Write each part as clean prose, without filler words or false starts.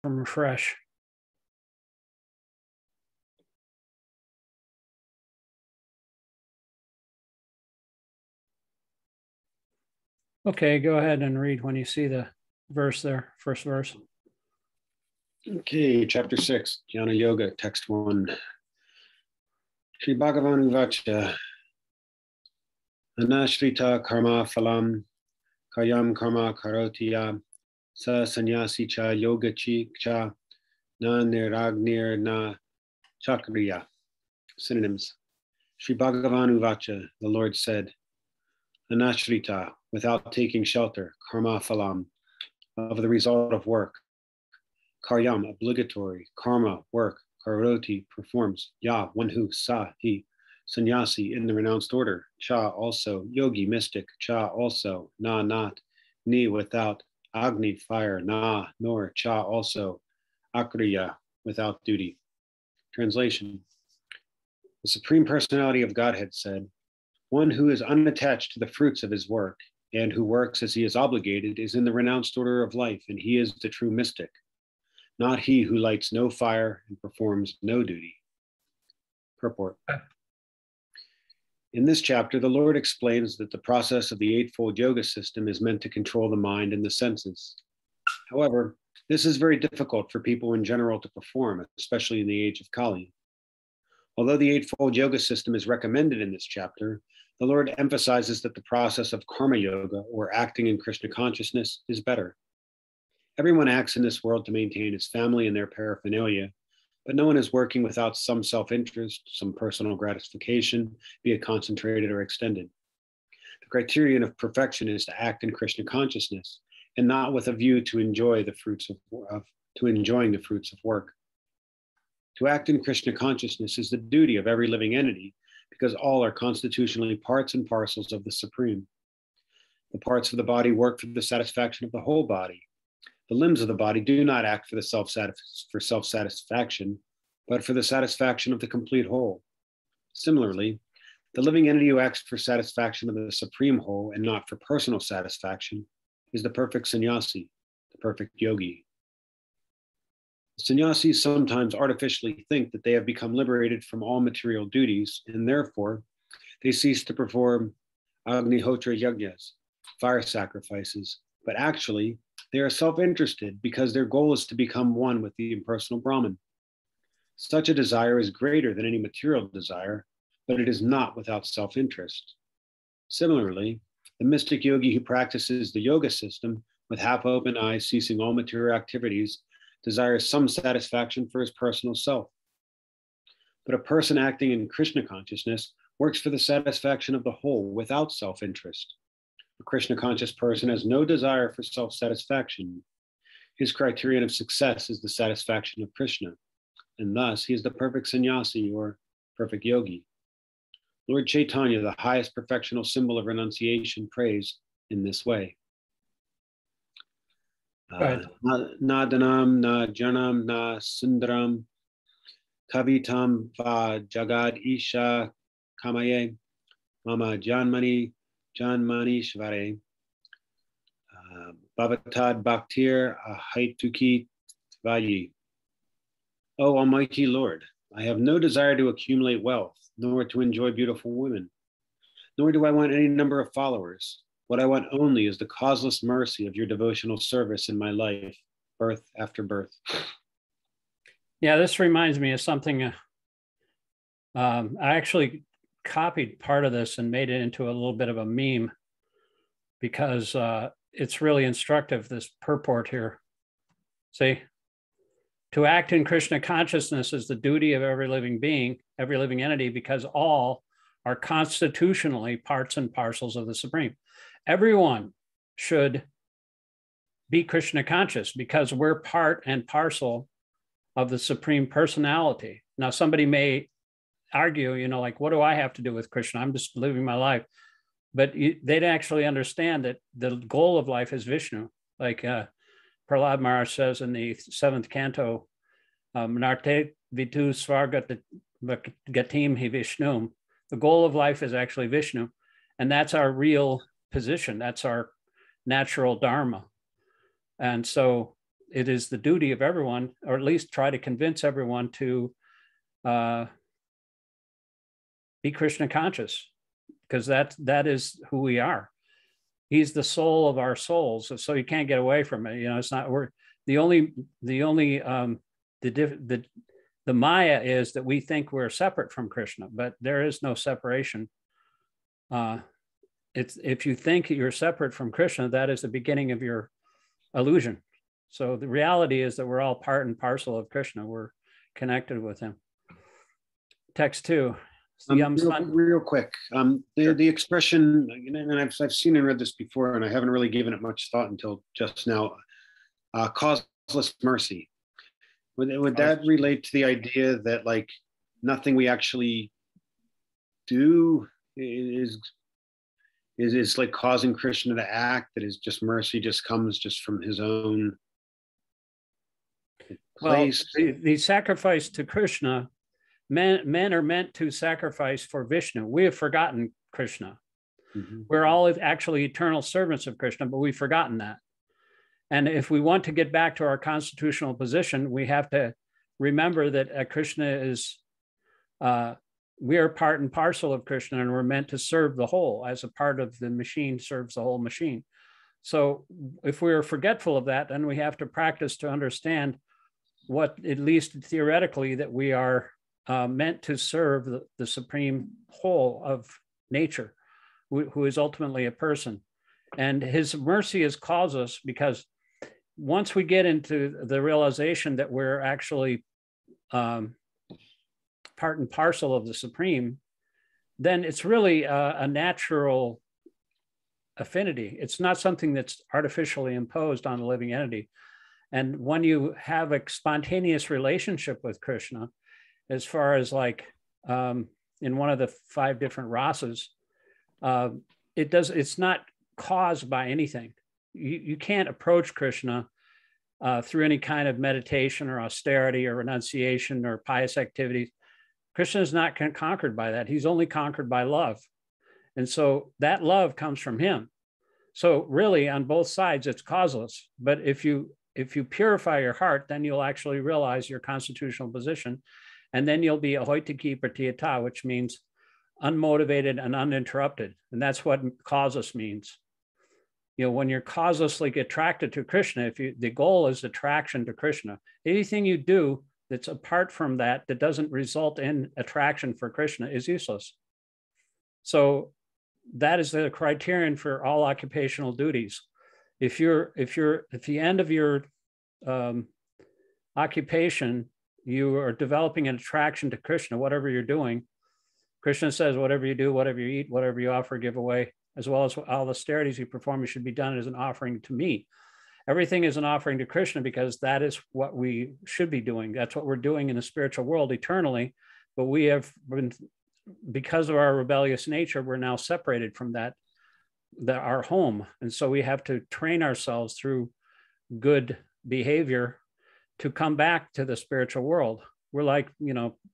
from refresh. Okay, go ahead and read when you see the verse there, first verse. Okay, chapter 6, Dhyāna-yoga, text 1. Sri Bhagavan-gītā, Anashrita karma phalam, kayam karma karotiya, sa sannyasi cha yoga chi cha, na niragnir na chakriya. Synonyms. Sri Bhagavan-gītā, the Lord said, Anashrita, without taking shelter, karma phalam, of the result of work. Karyam, obligatory. Karma, work. Karoti, performs. Ya, one who. Sa, he. Sannyasi, in the renounced order. Cha, also. Yogi, mystic. Cha, also. Na, not. Ni, without. Agni, fire. Na, nor. Cha, also. Akriya, without duty. Translation. The Supreme Personality of Godhead said, one who is unattached to the fruits of his work and who works as he is obligated is in the renounced order of life, and he is the true mystic, not he who lights no fire and performs no duty. Purport. In this chapter, the Lord explains that the process of the Eightfold Yoga system is meant to control the mind and the senses. However, this is very difficult for people in general to perform, especially in the age of Kali. Although the Eightfold Yoga system is recommended in this chapter, the Lord emphasizes that the process of karma yoga, or acting in Krishna consciousness, is better. Everyone acts in this world to maintain his family and their paraphernalia, but no one is working without some self-interest, some personal gratification, be it concentrated or extended. The criterion of perfection is to act in Krishna consciousness, and not with a view to enjoying the fruits of work. To act in Krishna consciousness is the duty of every living entity, because all are constitutionally parts and parcels of the Supreme. The parts of the body work for the satisfaction of the whole body. The limbs of the body do not act for self-satisfaction, but for the satisfaction of the complete whole. Similarly, the living entity who acts for satisfaction of the Supreme Whole and not for personal satisfaction is the perfect sannyasi, the perfect yogi. Sannyasis sometimes artificially think that they have become liberated from all material duties, and therefore they cease to perform Agnihotra yajnas, fire sacrifices, but actually they are self-interested because their goal is to become one with the impersonal Brahman. Such a desire is greater than any material desire, but it is not without self-interest. Similarly, the mystic yogi who practices the yoga system with half-open eyes, ceasing all material activities, desires some satisfaction for his personal self. But a person acting in Krishna consciousness works for the satisfaction of the whole without self-interest. A Krishna conscious person has no desire for self-satisfaction. His criterion of success is the satisfaction of Krishna, and thus he is the perfect sannyasi or perfect yogi. Lord Chaitanya, the highest perfectional symbol of renunciation, prays in this way. Na danam, na janam, na sundaram, kavitam va jagad isha kamaye, mama janmani shvare, bhavatad bhaktir ahaituki vayi. O Almighty Lord, I have no desire to accumulate wealth, nor to enjoy beautiful women, nor do I want any number of followers. What I want only is the causeless mercy of your devotional service in my life, birth after birth. Yeah, this reminds me of something. I actually copied part of this and made it into a little bit of a meme because it's really instructive, this purport here. See, to act in Krishna consciousness is the duty of every living being, every living entity, because all are constitutionally parts and parcels of the Supreme. Everyone should be Krishna conscious because we're part and parcel of the Supreme Personality. Now, somebody may argue, like, what do I have to do with Krishna? I'm just living my life. But they'd actually understand that the goal of life is Vishnu. Like Prahlad Maharaj says in the 7th canto, Narte vitu svargat gatim hi Vishnum. The goal of life is actually Vishnu. And that's our real position. That's our natural dharma. And so it is the duty of everyone, or at least try to convince everyone to be Krishna conscious, because that is who we are. He's the soul of our souls, so you can't get away from it. You know, it's not, we're the Maya is that we think we're separate from Krishna, but there is no separation. If you think you're separate from Krishna, that is the beginning of your illusion. So the reality is that we're all part and parcel of Krishna. We're connected with him. Text 2. Real quick, the expression, and I've seen and read this before, and I haven't really given it much thought until just now. Causeless mercy. Would that relate to the idea that like nothing we actually do is like causing Krishna to act? That is just mercy, just comes just from his own place. Well, the sacrifice to Krishna. Men are meant to sacrifice for Vishnu. We have forgotten Krishna. Mm-hmm. We're all actually eternal servants of Krishna, but we've forgotten that. And if we want to get back to our constitutional position, we have to remember that Krishna is, we are part and parcel of Krishna, and we're meant to serve the whole, as a part of the machine serves the whole machine. So if we're forgetful of that, then we have to practice to understand what, at least theoretically, that we are meant to serve the supreme whole of nature, who is ultimately a person. And his mercy has caused us, because once we get into the realization that we're actually part and parcel of the supreme, then it's really a natural affinity. It's not something that's artificially imposed on a living entity. And when you have a spontaneous relationship with Krishna, as far as like in one of the 5 different rasas, it's not caused by anything. You can't approach Krishna through any kind of meditation or austerity or renunciation or pious activities. Krishna is not conquered by that. He's only conquered by love. And so that love comes from him. So really on both sides, it's causeless. But if you purify your heart, then you'll actually realize your constitutional position. And then you'll be ahoitaki pratiyata, which means unmotivated and uninterrupted. And that's what causeless means. You know, when you're causelessly attracted to Krishna, the goal is attraction to Krishna. Anything you do that's apart from that doesn't result in attraction for Krishna is useless. So that is the criterion for all occupational duties. If at the end of your occupation, you are developing an attraction to Krishna, whatever you're doing. Krishna says, whatever you do, whatever you eat, whatever you offer, give away, as well as all the austerities you perform, it should be done as an offering to me. Everything is an offering to Krishna, because that is what we should be doing. That's what we're doing in the spiritual world eternally. But we have been, because of our rebellious nature, we're now separated from our home. And so we have to train ourselves through good behavior to come back to the spiritual world. We're like,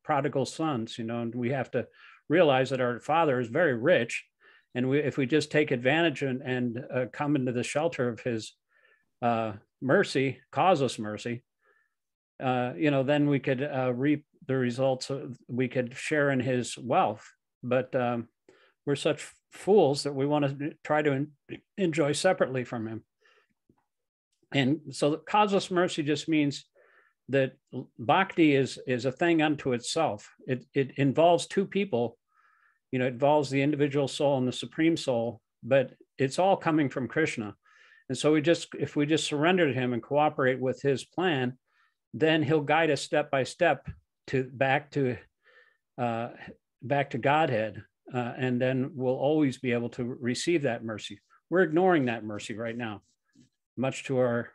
prodigal sons, and we have to realize that our Father is very rich. And if we just take advantage and come into the shelter of his mercy, causeless mercy, then we could reap the results. We could share in his wealth. But we're such fools that we want to try to enjoy separately from him. And so causeless mercy just means that bhakti is a thing unto itself. It involves 2 people. It involves the individual soul and the supreme soul, but it's all coming from Krishna. And so if we just surrender to him and cooperate with his plan, then he'll guide us step by step back to Godhead, and then we'll always be able to receive that mercy. We're ignoring that mercy right now, much to our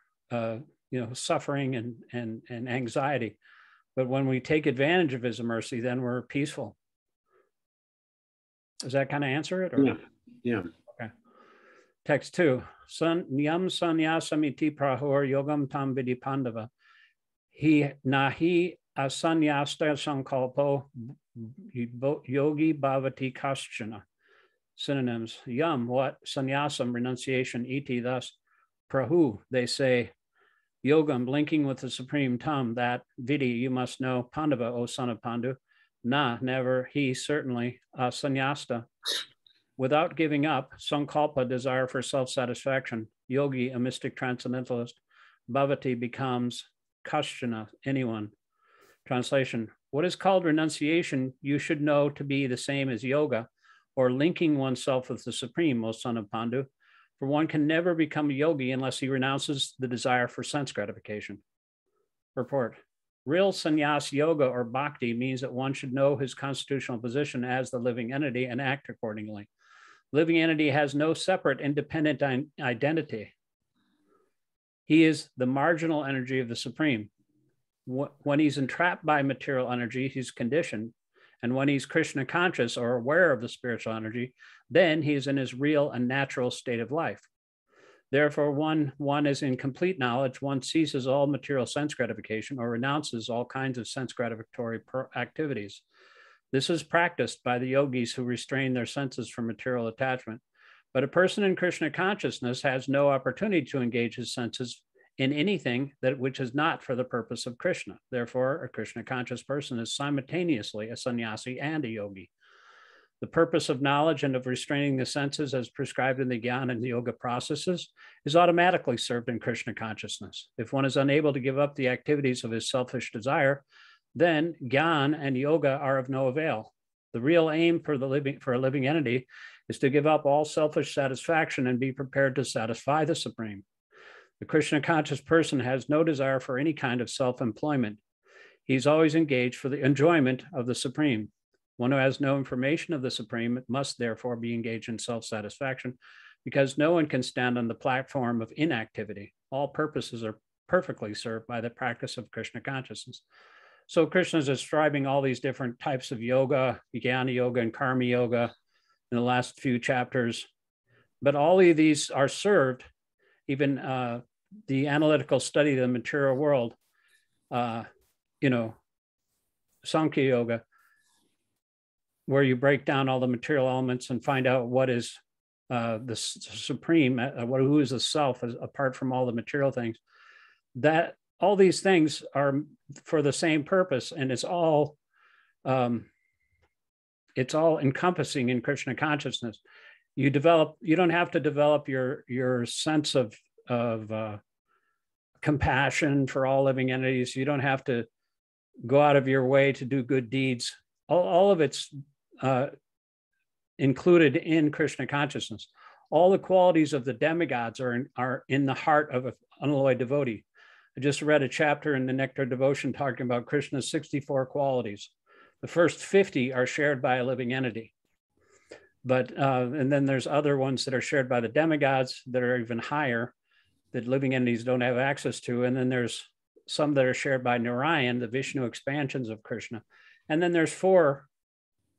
suffering and anxiety. But when we take advantage of his mercy, then we're peaceful. Does that kind of answer it? Or? Yeah. Okay. Text 2. Yam sanyasamiti prahor yogam tam vidi pandava. He nahi asanyasta sankalpo yogi bhavati kaschana. Synonyms. Yam, what? Sannyasam, renunciation. Iti, thus. Prahu, they say. Yogam, linking with the supreme Tam, that Vidi, you must know, Pandava, O son of Pandu, na, never, he, certainly, sannyasta, without giving up, sankalpa, desire for self-satisfaction, yogi, a mystic transcendentalist, bhavati becomes kashchana, anyone. Translation, what is called renunciation, you should know to be the same as yoga, or linking oneself with the supreme, O son of Pandu, for one can never become a yogi unless he renounces the desire for sense gratification. Purport. Real sannyas yoga or bhakti means that one should know his constitutional position as the living entity and act accordingly. Living entity has no separate independent identity. He is the marginal energy of the supreme. When he's entrapped by material energy, he's conditioned. And when he's Krishna conscious or aware of the spiritual energy, then he's in his real and natural state of life. Therefore, one is in complete knowledge, one ceases all material sense gratification or renounces all kinds of sense gratificatory activities. This is practiced by the yogis who restrain their senses from material attachment. But a person in Krishna consciousness has no opportunity to engage his senses in anything which is not for the purpose of Krishna. Therefore, a Krishna conscious person is simultaneously a sannyasi and a yogi. The purpose of knowledge and of restraining the senses as prescribed in the Jnana and the yoga processes is automatically served in Krishna consciousness. If one is unable to give up the activities of his selfish desire, then Jnana and yoga are of no avail. The real aim for a living entity is to give up all selfish satisfaction and be prepared to satisfy the supreme. The Krishna conscious person has no desire for any kind of self-employment. He's always engaged for the enjoyment of the supreme. One who has no information of the supreme must therefore be engaged in self-satisfaction, because no one can stand on the platform of inactivity. All purposes are perfectly served by the practice of Krishna consciousness. So Krishna is describing all these different types of yoga, Dhyāna-yoga and Karma yoga in the last few chapters. But all of these are served, even the analytical study of the material world, Sankhya yoga, where you break down all the material elements and find out what is the supreme, who is the self apart from all the material things. That all these things are for the same purpose, and it's all encompassing in Krishna consciousness. You don't have to develop your sense of compassion for all living entities. You don't have to go out of your way to do good deeds. All of it's included in Krishna consciousness. All the qualities of the demigods are in the heart of an unalloyed devotee. I just read a chapter in the Nectar Devotion talking about Krishna's 64 qualities. The first 50 are shared by a living entity. But, and then there's other ones that are shared by the demigods that are even higher, that living entities don't have access to. And then there's some that are shared by Narayan, the Vishnu expansions of Krishna. And then there's 4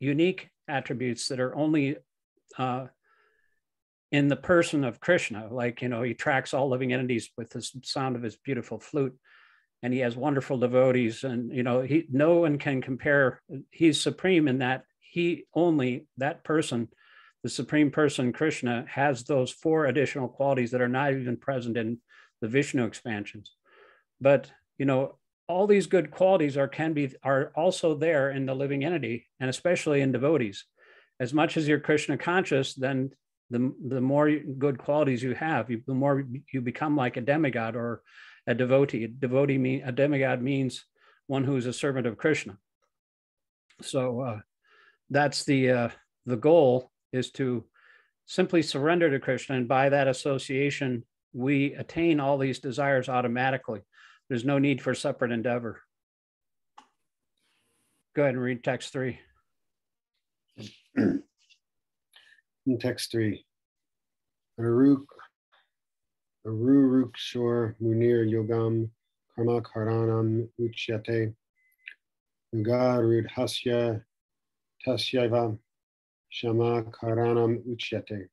unique attributes that are only in the person of Krishna. Like, he tracks all living entities with the sound of his beautiful flute, and he has wonderful devotees. And, no one can compare. He's supreme in that that person, the supreme person, Krishna, has those 4 additional qualities that are not even present in the Vishnu expansions. But, all these good qualities are also there in the living entity, and especially in devotees. As much as you're Krishna conscious, then the more good qualities you have, the more you become like a demigod or a devotee. A demigod means one who is a servant of Krishna. So that's the goal, is to simply surrender to Krishna, and by that association, we attain all these desires automatically. There's no need for separate endeavor. Go ahead and read text 3. In text 3, Arurukshor Munir Yogam Karma Karanam Uchyate Garudhasya Tasyaiva Shama Karanam Uchyate.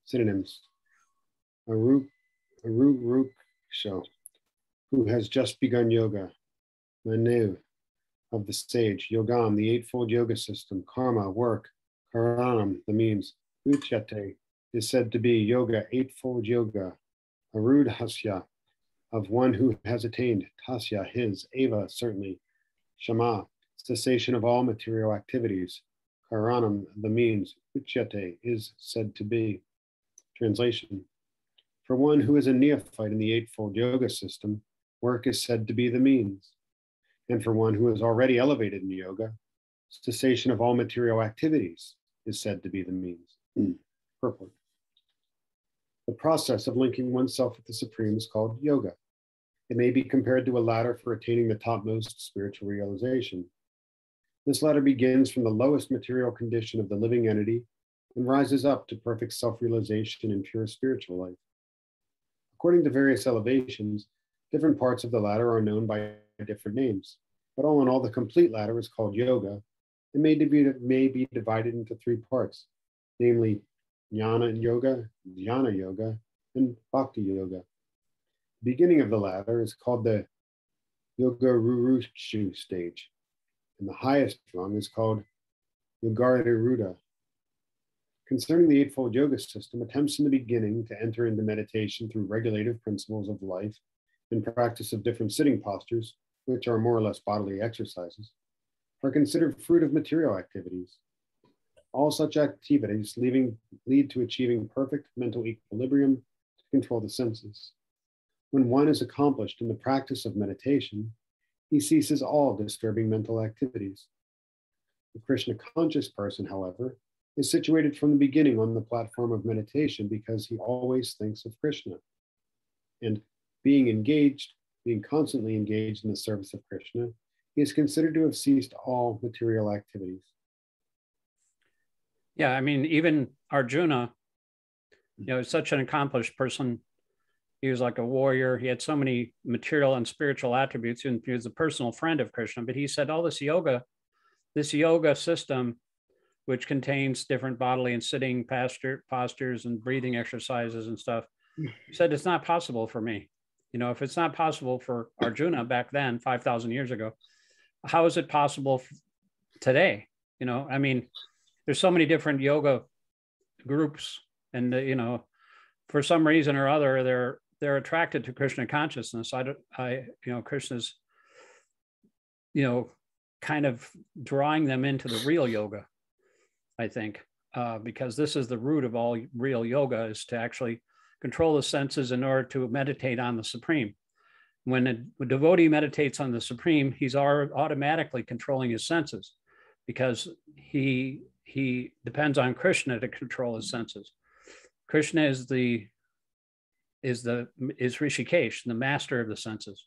Synonyms. Arurukshor, who has just begun yoga. Manu, of the sage. Yogam, the Eightfold yoga system. Karma, work. Karanam, the means. Uchyate is said to be yoga, Eightfold yoga. Arudhasya, of one who has attained tasya, his, eva, certainly, shama, cessation of all material activities, karanam, the means, uchyate, is said to be. Translation: for one who is a neophyte in the Eightfold Yoga system, work is said to be the means. And for one who is already elevated in yoga, cessation of all material activities is said to be the means. Purport. The process of linking oneself with the Supreme is called yoga. It may be compared to a ladder for attaining the topmost spiritual realization. This ladder begins from the lowest material condition of the living entity and rises up to perfect self-realization in pure spiritual life. According to various elevations, different parts of the ladder are known by different names, but all in all, the complete ladder is called yoga and may be divided into three parts, namely Jnana-yoga, Dhyāna-yoga, and Bhakti-yoga. The beginning of the ladder is called the Yogarurushu stage, and the highest rung is called Yogarurudha. Concerning the Eightfold Yoga system, attempts in the beginning to enter into meditation through regulative principles of life and practice of different sitting postures, which are more or less bodily exercises, are considered fruit of material activities. All such activities lead to achieving perfect mental equilibrium to control the senses. When one is accomplished in the practice of meditation, he ceases all disturbing mental activities. The Krishna conscious person, however, is situated from the beginning on the platform of meditation because he always thinks of Krishna. And being constantly engaged in the service of Krishna, he is considered to have ceased all material activities. Yeah, I mean, even Arjuna, such an accomplished person. He was like a warrior. He had so many material and spiritual attributes, and he was a personal friend of Krishna. But he said all this yoga system, which contains different bodily and sitting postures and breathing exercises and stuff, he said, it's not possible for me. If it's not possible for Arjuna back then, 5,000 years ago, how is it possible today? I mean, there's so many different yoga groups, and for some reason or other, they're attracted to Krishna consciousness. Krishna's, kind of drawing them into the real yoga, I think, because this is the root of all real yoga, is to actually control the senses in order to meditate on the Supreme. When a devotee meditates on the Supreme, he's automatically controlling his senses because he depends on Krishna to control his senses. Krishna is Rishikesh, the master of the senses.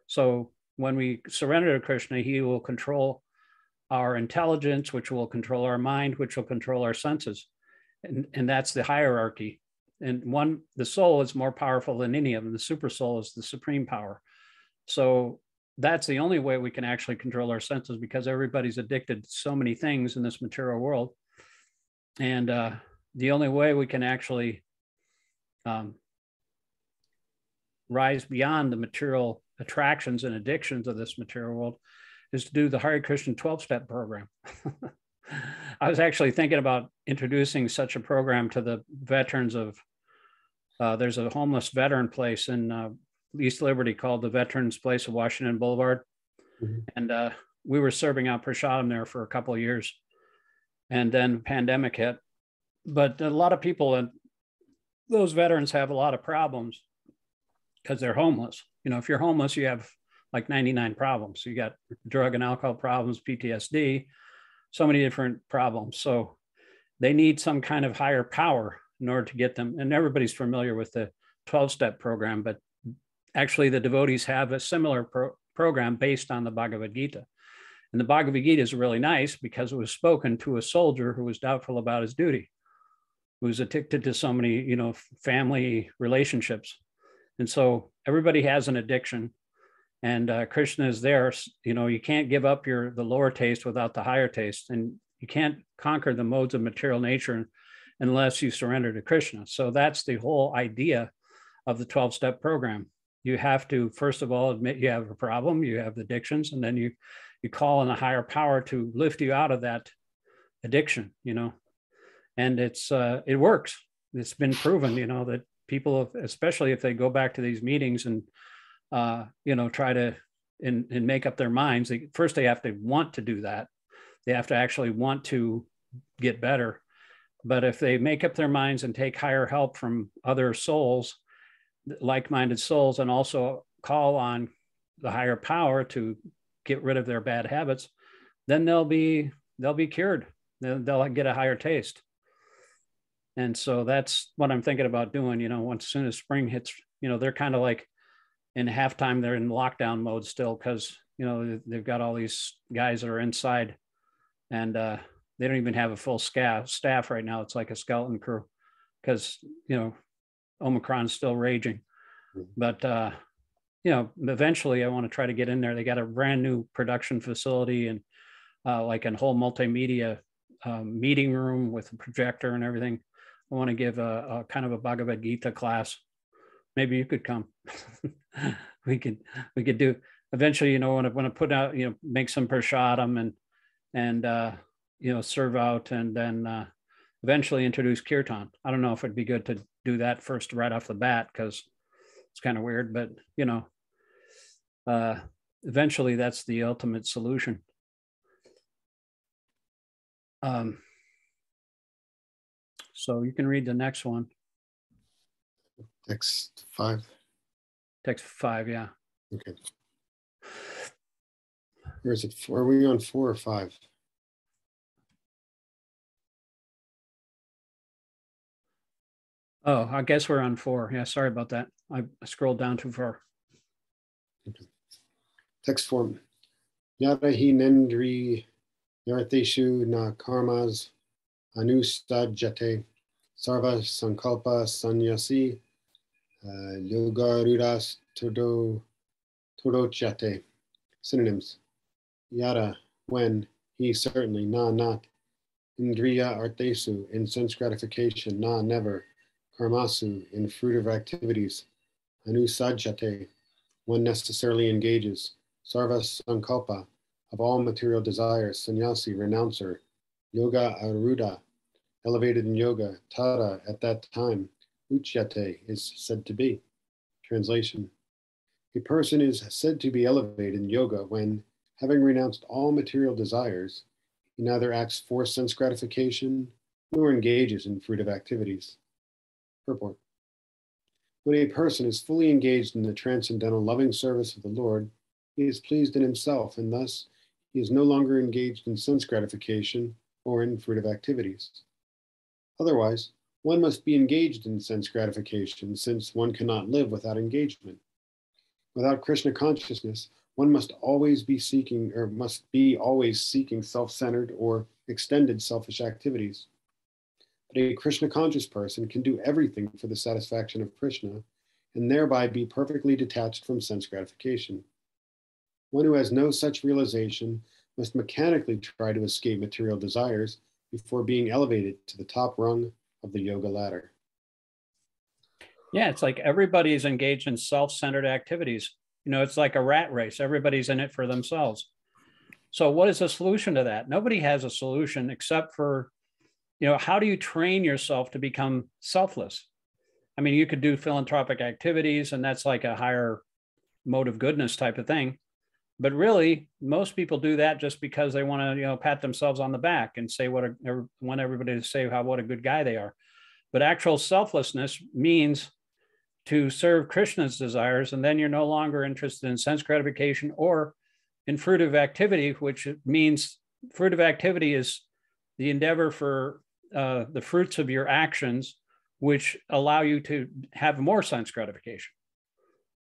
So when we surrender to Krishna, he will control our intelligence, which will control our mind, which will control our senses. And that's the hierarchy. And the soul is more powerful than any of them. The super soul is the supreme power. So that's the only way we can actually control our senses, because everybody's addicted to so many things in this material world. And the only way we can actually rise beyond the material attractions and addictions of this material world is to do the Hare Krishna 12-step program. I was actually thinking about introducing such a program to the veterans of, there's a homeless veteran place in East Liberty called the Veterans Place of Washington Boulevard. Mm-hmm. And we were serving out prasadam there for a couple of years. And then the pandemic hit. But a lot of people, those veterans have a lot of problems because they're homeless. If you're homeless, you have like 99 problems. You got drug and alcohol problems, PTSD, so many different problems. So they need some kind of higher power in order to get them. And everybody's familiar with the 12-step program, but actually the devotees have a similar program based on the Bhagavad-gītā. And the Bhagavad-gītā is really nice because it was spoken to a soldier who was doubtful about his duty, who was addicted to so many, family relationships. And so everybody has an addiction, and Krishna is there. You can't give up the lower taste without the higher taste, and you can't conquer the modes of material nature unless you surrender to Krishna. So that's the whole idea of the 12-step program. You have to, first of all, admit you have a problem, you have addictions, and then you call on a higher power to lift you out of that addiction, and it works. It's been proven, that people, especially if they go back to these meetings and try to and make up their minds. First, they have to want to do that. They have to actually want to get better. But if they make up their minds and take higher help from other souls, like-minded souls, and also call on the higher power to get rid of their bad habits, then they'll be cured. They'll get a higher taste. And so that's what I'm thinking about doing. Once as soon as spring hits, they're kind of like in halftime, they're in lockdown mode still, because they've got all these guys that are inside, and they don't even have a full staff right now. It's like a skeleton crew, because Omicron's still raging. But eventually I want to try to get in there. They got a brand new production facility and like a whole multimedia meeting room with a projector and everything. I want to give a kind of a Bhagavad-gītā class. Maybe you could come. we could do eventually, when I put out, make some prasadam and serve out, and then eventually introduce kirtan. I don't know if it'd be good to do that first right off the bat, because it's kind of weird, but eventually that's the ultimate solution. So you can read the next one. Text 5. Text 5, yeah. Okay. Where is it? Are we on 4 or 5? Oh, I guess we're on 4. Yeah, sorry about that. I scrolled down too far. Okay. Text form. Yada hi nendri yarteshu na karmas anustajate sarva sankalpa sanyasi yoga rudas todochate. Synonyms. Yada, when, he certainly, na, not. Indriya artesu, in sense gratification, na, never. Karmasu, in fruitive activities. Anusajate, one necessarily engages. Sarva sankalpa, of all material desires. Sannyasi, renouncer. Yoga aruda, elevated in yoga. Tada, at that time. Uchyate, is said to be. Translation. A person is said to be elevated in yoga when, having renounced all material desires, he neither acts for sense gratification nor engages in fruitive activities. Purport. When a person is fully engaged in the transcendental loving service of the Lord, he is pleased in himself, and thus he is no longer engaged in sense gratification or in fruitive activities. Otherwise, one must be engaged in sense gratification, since one cannot live without engagement. Without Krishna consciousness, one must always be seeking self-centered or extended selfish activities. But a Krishna conscious person can do everything for the satisfaction of Krishna and thereby be perfectly detached from sense gratification. One who has no such realization must mechanically try to escape material desires before being elevated to the top rung of the yoga ladder. Yeah, it's like everybody's engaged in self-centered activities. It's like a rat race. Everybody's in it for themselves. So what is the solution to that? Nobody has a solution except for, how do you train yourself to become selfless? I mean, you could do philanthropic activities, and that's like a higher mode of goodness type of thing. But really, most people do that just because they want to, pat themselves on the back and say want everybody to say what a good guy they are. But actual selflessness means to serve Krishna's desires, and then you're no longer interested in sense gratification or in fruitive activity, which means fruitive activity is the endeavor for the fruits of your actions, which allow you to have more sense gratification.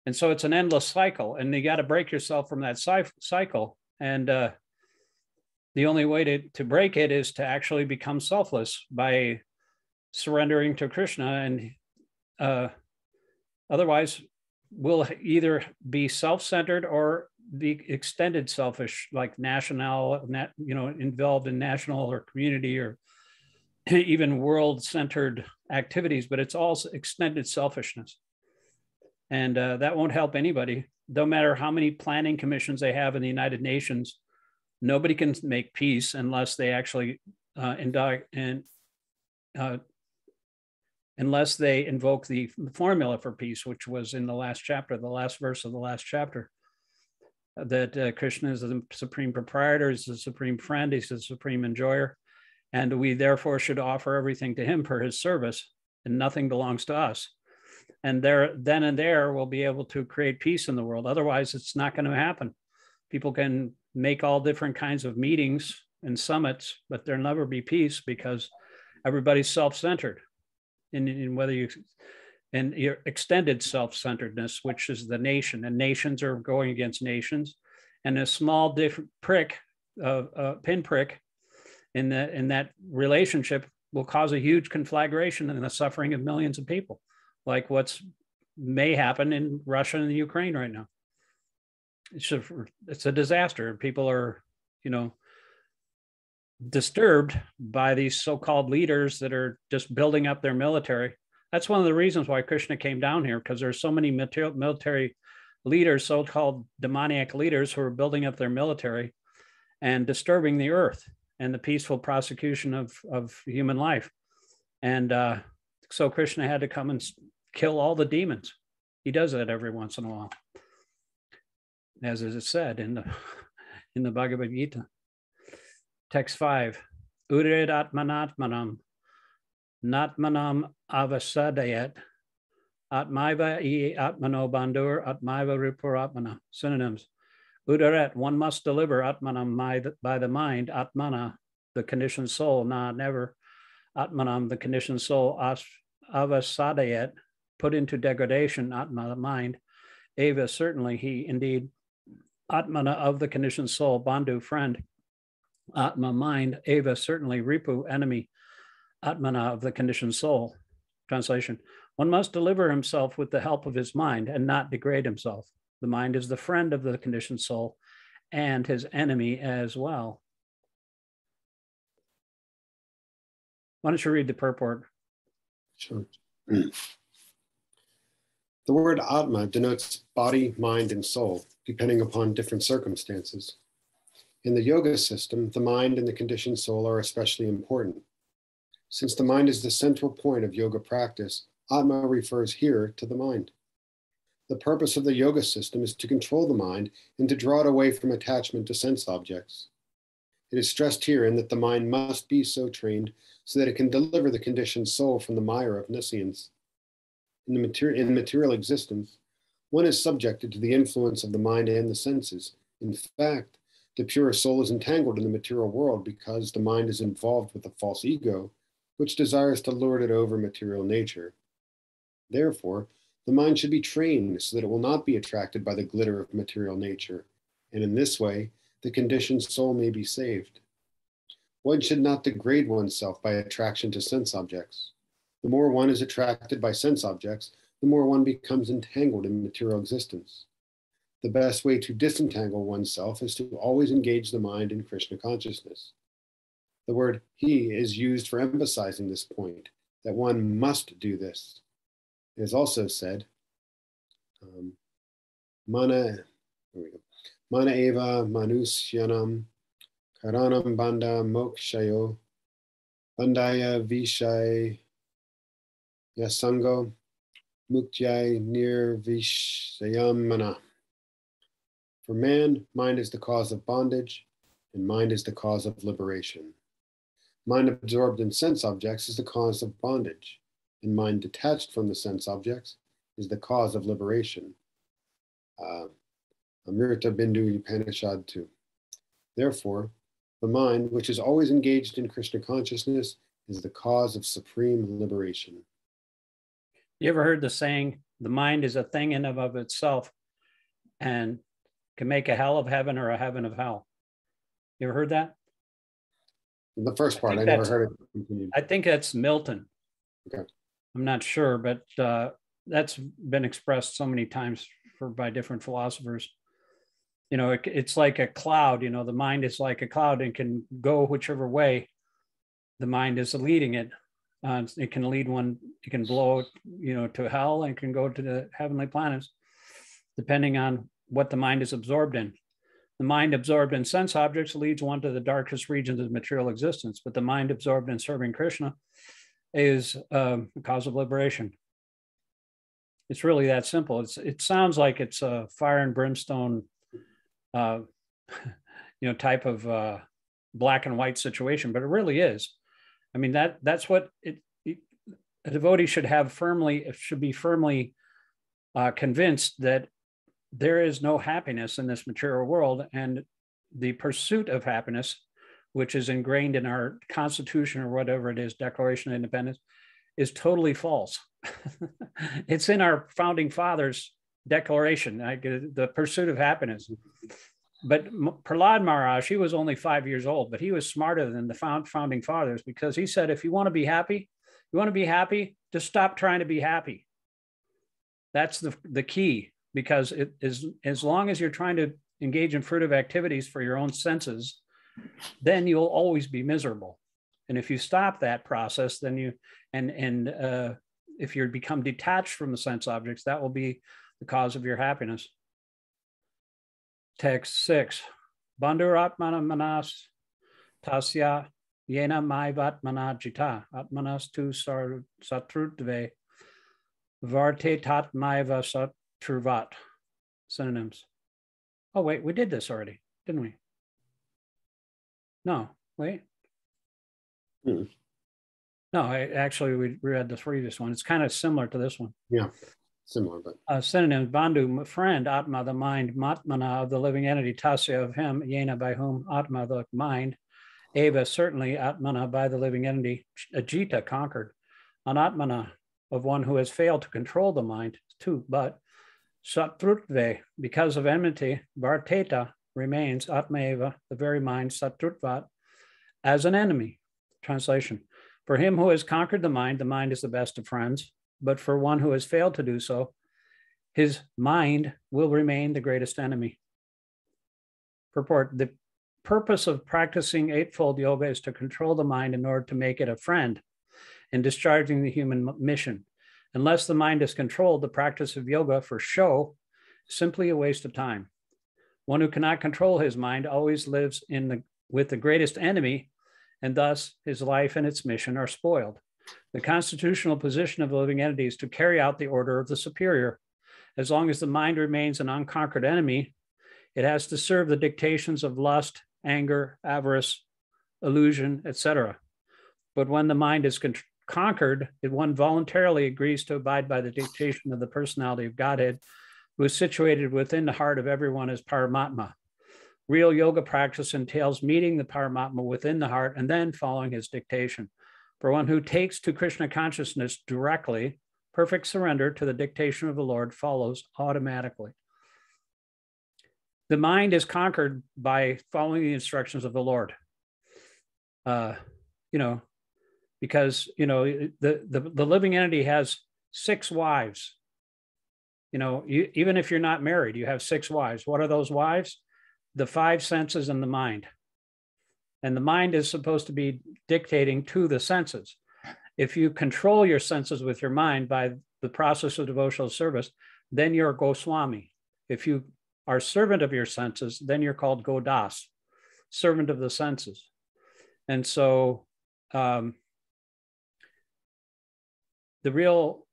And so it's an endless cycle, and you got to break yourself from that cycle. And the only way to break it is to actually become selfless by surrendering to Krishna. And otherwise, we'll either be self-centered or be extended selfish, like involved in national or community or even world-centered activities, but it's all extended selfishness. And that won't help anybody. No matter how many planning commissions they have in the United Nations, nobody can make peace unless they actually unless they invoke the formula for peace, which was in the last chapter, the last verse of the last chapter, that Krishna is the supreme proprietor, is the supreme friend, he's the supreme enjoyer, and we therefore should offer everything to him for his service, and nothing belongs to us. And then and there we'll be able to create peace in the world. Otherwise, it's not going to happen. People can make all different kinds of meetings and summits, but there'll never be peace because everybody's self-centered. In whether you and your extended self-centeredness, which is the nation, and nations are going against nations, and a small different pinprick in that relationship will cause a huge conflagration and the suffering of millions of people, like may happen in Russia and the Ukraine right now. It's a disaster. People are, disturbed by these so-called leaders that are just building up their military. That's one of the reasons why Krishna came down here, because there's so many military leaders, so-called demoniac leaders, who are building up their military and disturbing the earth and the peaceful prosecution of human life. And so Krishna had to come and kill all the demons. He does that every once in a while, as is said in the Bhagavad-gītā. Text 5, Ured atmanatmanam, natmanam avasadayat, atmaiva I atmano bandur, atmaiva ripuratmana. Synonyms. Udaret, one must deliver atmanam by the mind, atmana, the conditioned soul, never, atmanam, the conditioned soul, avasadayat, put into degradation, atma, the mind, eva, certainly he, indeed, atmana, of the conditioned soul, bandhu, friend, atma, mind, eva, certainly, ripu, enemy, atmana, of the conditioned soul. Translation, one must deliver himself with the help of his mind and not degrade himself. The mind is the friend of the conditioned soul and his enemy as well. Why don't you read the purport? Sure. The word Atma denotes body, mind, and soul, depending upon different circumstances. In the yoga system, the mind and the conditioned soul are especially important. Since the mind is the central point of yoga practice, Atma refers here to the mind. The purpose of the yoga system is to control the mind and to draw it away from attachment to sense objects. It is stressed herein that the mind must be so trained so that it can deliver the conditioned soul from the mire of nescience. In material existence, one is subjected to the influence of the mind and the senses. In fact, the pure soul is entangled in the material world because the mind is involved with a false ego, which desires to lord it over material nature. Therefore, the mind should be trained so that it will not be attracted by the glitter of material nature, and in this way, the conditioned soul may be saved. One should not degrade oneself by attraction to sense objects. The more one is attracted by sense objects, the more one becomes entangled in material existence. The best way to disentangle oneself is to always engage the mind in Krishna consciousness. The word he is used for emphasizing this point, that one must do this. It is also said, Mana eva manusyanam karanam banda mokshayo bandaya vishaya yasango muktyai nirvishayam mana. For man, mind is the cause of bondage, and mind is the cause of liberation. Mind absorbed in sense objects is the cause of bondage, and mind detached from the sense objects is the cause of liberation. Amrita Bindu Upanishad 2. Therefore, the mind, which is always engaged in Krishna consciousness, is the cause of supreme liberation. You ever heard the saying, the mind is a thing in and of itself and can make a hell of heaven or a heaven of hell? You ever heard that? The first part, I never heard it. I think that's Milton. Okay. I'm not sure, but that's been expressed so many times by different philosophers. It's like a cloud, the mind is like a cloud and can go whichever way the mind is leading it. It can lead one, it can blow, to hell, and can go to the heavenly planets, depending on what the mind is absorbed in. The mind absorbed in sense objects leads one to the darkest regions of material existence, but the mind absorbed in serving Krishna is the cause of liberation. It's really that simple. It sounds like it's a fire and brimstone, type of black and white situation, but it really is. I mean, that's what a devotee should be firmly convinced that there is no happiness in this material world, and the pursuit of happiness, which is ingrained in our Constitution or whatever it is, Declaration of Independence, is totally false. It's in our founding fathers' declaration, the pursuit of happiness. But Prahlad Maharaj, he was only 5 years old, but he was smarter than the founding fathers, because he said, if you want to be happy, just stop trying to be happy. That's the key, because it is, as long as you're trying to engage in fruitive activities for your own senses, then you'll always be miserable. And if you stop that process, then if you become detached from the sense objects, that will be the cause of your happiness. Text 6. Bandhuratmana manas tasya yena maivatmana jita atmanas tu satrutve varte tat maiva satrvat. Synonyms. Oh, wait, we did this already, didn't we? No, wait. No, actually, we read the previous one. It's kind of similar to this one. Yeah, similar, but synonyms: bandhu, friend; atma, the mind; matmana, of the living entity; tasya, of him; yena, by whom; atma, the mind; eva, certainly; atmana, by the living entity; ajita, conquered; anatmana, of one who has failed to control the mind; two, but; satrutve, because of enmity; varteta, remains; atma eva, the very mind; satrutvat, as an enemy. Translation: for him who has conquered the mind is the best of friends. But for one who has failed to do so, his mind will remain the greatest enemy. Purport: the purpose of practicing Eightfold Yoga is to control the mind in order to make it a friend in discharging the human mission. Unless the mind is controlled, the practice of yoga for show is simply a waste of time. One who cannot control his mind always lives with the greatest enemy, and thus his life and its mission are spoiled. The constitutional position of the living entity is to carry out the order of the superior. As long as the mind remains an unconquered enemy, it has to serve the dictations of lust, anger, avarice, illusion, etc. But when the mind is conquered, one voluntarily agrees to abide by the dictation of the personality of Godhead, who is situated within the heart of everyone as Paramatma. Real yoga practice entails meeting the Paramatma within the heart and then following his dictation. For one who takes to Krishna consciousness directly, perfect surrender to the dictation of the Lord follows automatically. The mind is conquered by following the instructions of the Lord. Because the living entity has 6 wives. Even if you're not married, you have 6 wives. What are those wives? The 5 senses and the mind. And the mind is supposed to be dictating to the senses. If you control your senses with your mind by the process of devotional service, then you're a Goswami. If you are servant of your senses, then you're called Godas, servant of the senses. And so the real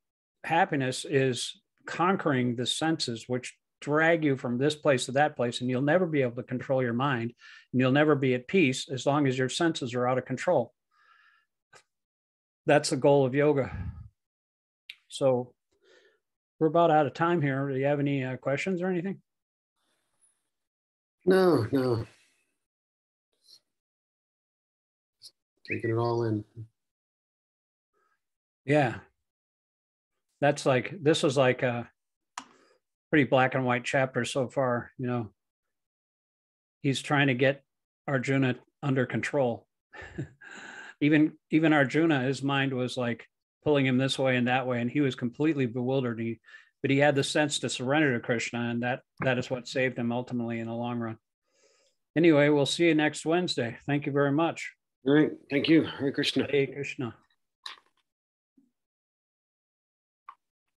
happiness is conquering the senses, which drag you from this place to that place, and you'll never be able to control your mind, and you'll never be at peace as long as your senses are out of control. That's the goal of yoga. So we're about out of time here. Do you have any questions or anything? No. Taking it all in. Yeah. This was like a pretty black and white chapter so far. He's trying to get Arjuna under control. Even Arjuna, his mind was like pulling him this way and that way, and he was completely bewildered. But he had the sense to surrender to Krishna, and that is what saved him ultimately in the long run. Anyway, we'll see you next Wednesday. Thank you very much. All right. Thank you. Hare Krishna. Hare Krishna.